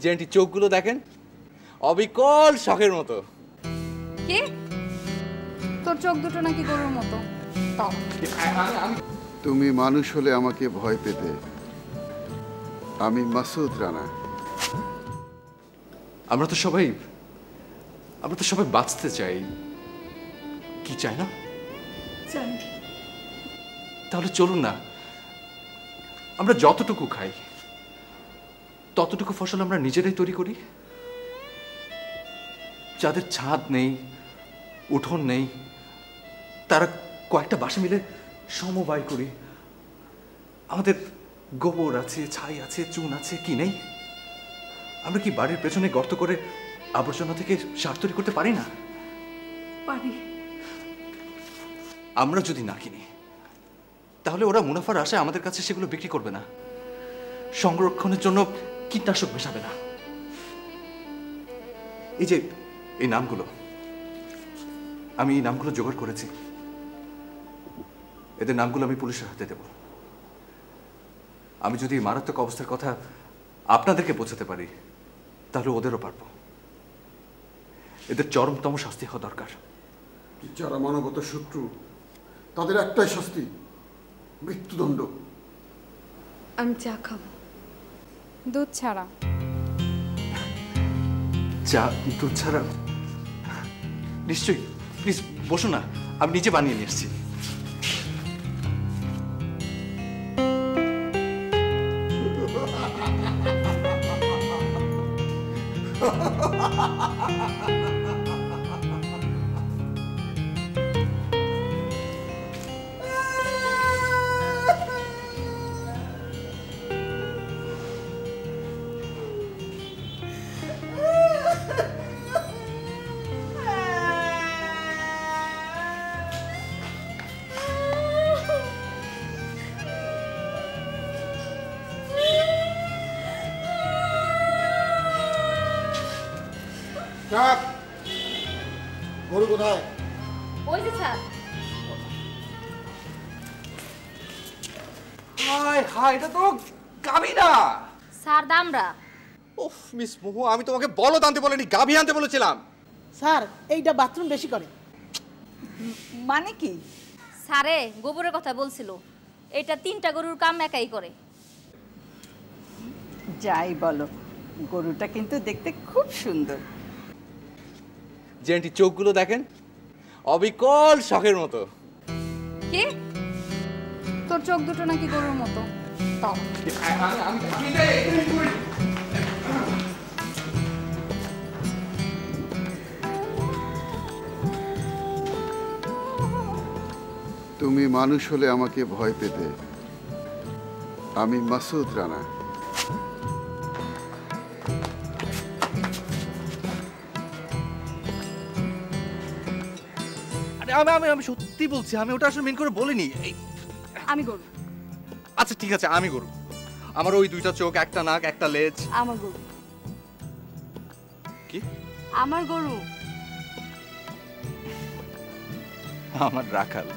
যে আন্টি চোখগুলো দেখেন, অবিকল শখের মতো। কি তোর চোখ দুটো নাকি গরুর মতো? তুমি মানুষ হলে আমাকে ভয় পেতে। আমি মাসুদ রানা। আমরা তো সবাই বাঁচতে চাই, কি চাই না? চাই। তাহলে চলুন না, আমরা যতটুকু খাই ততটুকু ফসল আমরা নিজেরাই তৈরি করি। যাদের ছাদ নেই, উঠোন নেই, তারা কয়েকটা বাসা মিলে সমবায় করি। আমাদের গোবর আছে, ছাই আছে, চুন আছে, কি নেই? আমরা কি বাড়ির পেছনে গর্ত করে আবর্জনা থেকে সার তৈরি করতে পারি না? পারি। আমরা যদি না কিনি তাহলে ওরা মুনাফার আশায় আমাদের কাছে সেগুলো বিক্রি করবে না, সংরক্ষণের জন্য কীটনাশক মেশাবে না। এই যে এই নামগুলো, আমি এই নামগুলো জোগাড় করেছি, এদের নামগুলো আমি পুলিশের হাতে দেব। আমি যদি মারাত্মক অবস্থার কথা আপনাদেরকে বোঝাতে পারি তাহলে ওদেরও পারবো। এদের চরমতম শাস্তি হওয়া দরকার। যারা মানবতার শত্রু তাদের একটাই শাস্তি, মৃত্যুদণ্ড। আমি চা খাবো, দুধ ছাড়া। চা দুধ ছাড়া? নিশ্চয়ই, প্লিজ বসো না, আমি নিজে বানিয়ে নিয়ে এসেছি। গরু কোথায়? ওই যে স্যার। হায় হায়, এটা তো গাভী না। স্যার দামরা। ওফ মিস মোহু, আমি তোমাকে বলদ আনতে বলিনি, গাভী আনতে বলেছিলাম। স্যার এইটা বাথরুম বেশি করে। মানে কি? স্যারে গোবরের কথা বলছিল, এটা 3টা গরুর কাম একাই করে। যাই বলো, গরুটা কিন্তু দেখতে খুব সুন্দর। যে আন্টি চোখগুলো দেখেন, অবিকল শখের মতো। কি তোর চোখ দুটো নাকি গরুর মতো? তুমি মানুষ হলে আমাকে ভয় পেতে। আমি মাসুদ রানা। আমি সত্যি বলছি, আমি ওটা আসলে মেন করে বলিনি। আমি গরু। আচ্ছা ঠিক আছে, আমি গরু। আমার ওই 2টা চোখ, একটা নাক, একটা লেজ। আমার গরু। কি? আমার গরু। আমার রাখাল।